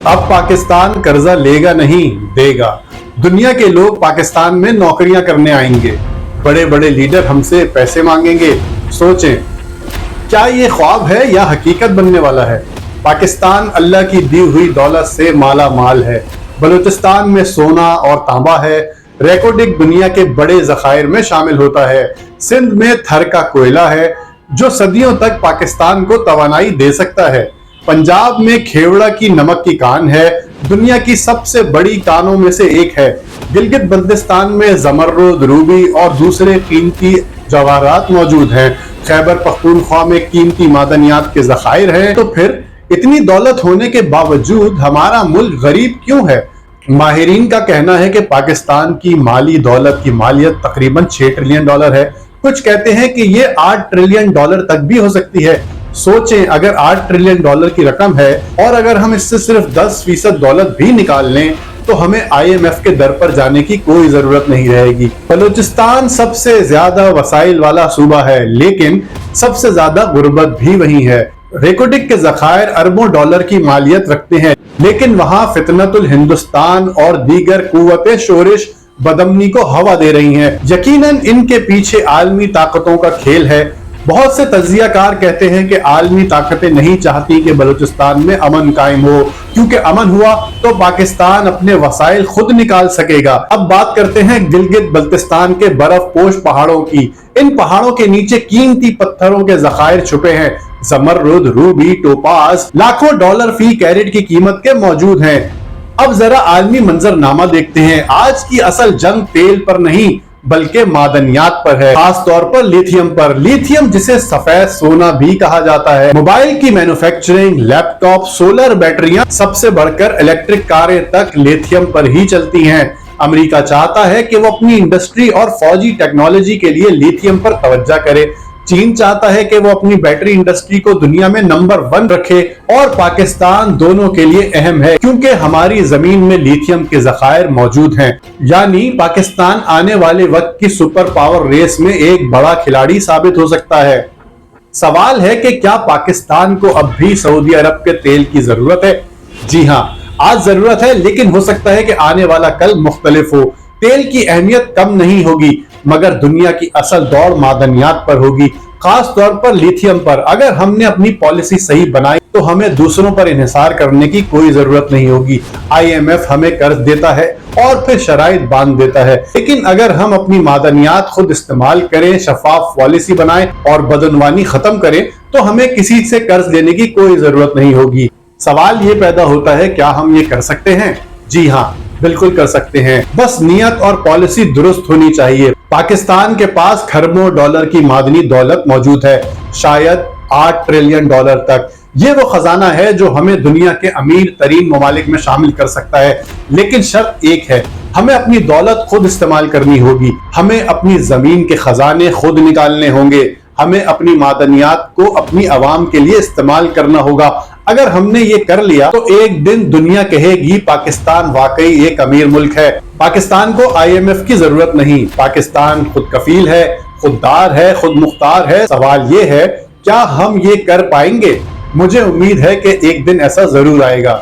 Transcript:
अब पाकिस्तान कर्जा लेगा नहीं देगा। दुनिया के लोग पाकिस्तान में नौकरियां करने आएंगे, बड़े बड़े लीडर हमसे पैसे मांगेंगे। सोचें, क्या ये ख्वाब है या हकीकत बनने वाला है? पाकिस्तान अल्लाह की दी हुई दौलत से माला माल है। बलूचिस्तान में सोना और तांबा है। रेकोडिक दुनिया के बड़े जखायर में शामिल होता है। सिंध में थर का कोयला है जो सदियों तक पाकिस्तान को तवानाई दे सकता है। पंजाब में खेवड़ा की नमक की कान है, दुनिया की सबसे बड़ी कानों में से एक है। गिलगित बल्तिस्तान में जमर्रुद, रूबी और दूसरे कीमती जवाहरात मौजूद हैं। खैबर पख्तूनख्वा में कीमती मादनियात के जखायर हैं। तो फिर इतनी दौलत होने के बावजूद हमारा मुल्क गरीब क्यों है? माहिरीन का कहना है कि पाकिस्तान की माली दौलत की मालियत तकरीबन 6 ट्रिलियन डॉलर है। कुछ कहते हैं कि ये 8 ट्रिलियन डॉलर तक भी हो सकती है। सोचें, अगर 8 ट्रिलियन डॉलर की रकम है और अगर हम इससे सिर्फ 10% दौलत भी निकाल लें तो हमें IMF के दर पर जाने की कोई जरूरत नहीं रहेगी। बलूचिस्तान सबसे ज्यादा वसाइल वाला सूबा है, लेकिन सबसे ज्यादा गुर्बत भी वही है। रेकोडिक के जखायर अरबों डॉलर की मालियत रखते हैं, लेकिन वहां फितनतुल हिंदुस्तान और दीगर कुव्वतें शोरिश बदमनी को हवा दे रही हैं। यकीनन इनके पीछे आलमी ताकतों का खेल है। बहुत से तज्जियाकार कहते हैं कि आलमी ताकतें नहीं चाहती कि बलूचिस्तान में अमन कायम हो, क्योंकि अमन हुआ तो पाकिस्तान अपने वसाइल खुद निकाल सकेगा। अब बात करते हैं गिलगित बल्तिस्तान के बर्फ पोश पहाड़ों की। इन पहाड़ों के नीचे कीमती पत्थरों के जखायर छुपे हैं। जमर्रुद, रूबी, टोपाज लाखों डॉलर फी कैरेट की कीमत के मौजूद हैं। अब जरा आलमी मंजरनामा देखते हैं। आज की असल जंग तेल पर नहीं बल्कि मादनियात पर है, खास तौर पर लिथियम पर। लिथियम जिसे सफेद सोना भी कहा जाता है। मोबाइल की मैन्युफैक्चरिंग, लैपटॉप, सोलर बैटरियां, सबसे बढ़कर इलेक्ट्रिक कारें तक लिथियम पर ही चलती हैं। अमेरिका चाहता है कि वो अपनी इंडस्ट्री और फौजी टेक्नोलॉजी के लिए लिथियम पर तवज्जो करे। चीन चाहता है कि वो अपनी बैटरी इंडस्ट्री को दुनिया में नंबर 1 रखे, और पाकिस्तान दोनों के लिए अहम है क्योंकि हमारी जमीन में लिथियम के जखायर मौजूद हैं। यानी पाकिस्तान आने वाले वक्त की सुपर पावर रेस में एक बड़ा खिलाड़ी साबित हो सकता है। सवाल है कि क्या पाकिस्तान को अब भी सऊदी अरब के तेल की जरूरत है? जी हाँ, आज जरूरत है, लेकिन हो सकता है कि आने वाला कल मुख्तलिफ हो। तेल की अहमियत कम नहीं होगी, मगर दुनिया की असल दौड़ मादनियात पर होगी, खास तौर पर लिथियम पर। अगर हमने अपनी पॉलिसी सही बनाई तो हमें दूसरों पर इन्हिसार करने की कोई जरूरत नहीं होगी। IMF हमें कर्ज देता है और फिर शराइत बांध देता है, लेकिन अगर हम अपनी मादनियात खुद इस्तेमाल करें, शफाफ पॉलिसी बनाएं और बदनवानी खत्म करें तो हमें किसी से कर्ज लेने की कोई जरूरत नहीं होगी। सवाल ये पैदा होता है, क्या हम ये कर सकते हैं? जी हाँ, बिल्कुल कर सकते हैं। बस नियत और पॉलिसी दुरुस्त होनी चाहिए। पाकिस्तान के पास खरबों डॉलर की मादनी दौलत मौजूद है, शायद 8 ट्रिलियन डॉलर तक। ये वो खजाना है जो हमें दुनिया के अमीर तरीन ममालिक में शामिल कर सकता है, लेकिन शर्त एक है, हमें अपनी दौलत खुद इस्तेमाल करनी होगी। हमें अपनी जमीन के खजाने खुद निकालने होंगे। हमें अपनी मादनियात को अपनी आवाम के लिए इस्तेमाल करना होगा। अगर हमने ये कर लिया तो एक दिन दुनिया कहेगी पाकिस्तान वाकई एक अमीर मुल्क है। पाकिस्तान को IMF की जरूरत नहीं, पाकिस्तान खुद कफील है, खुददार है, खुद मुख्तार है। सवाल ये है, क्या हम ये कर पाएंगे? मुझे उम्मीद है कि एक दिन ऐसा जरूर आएगा।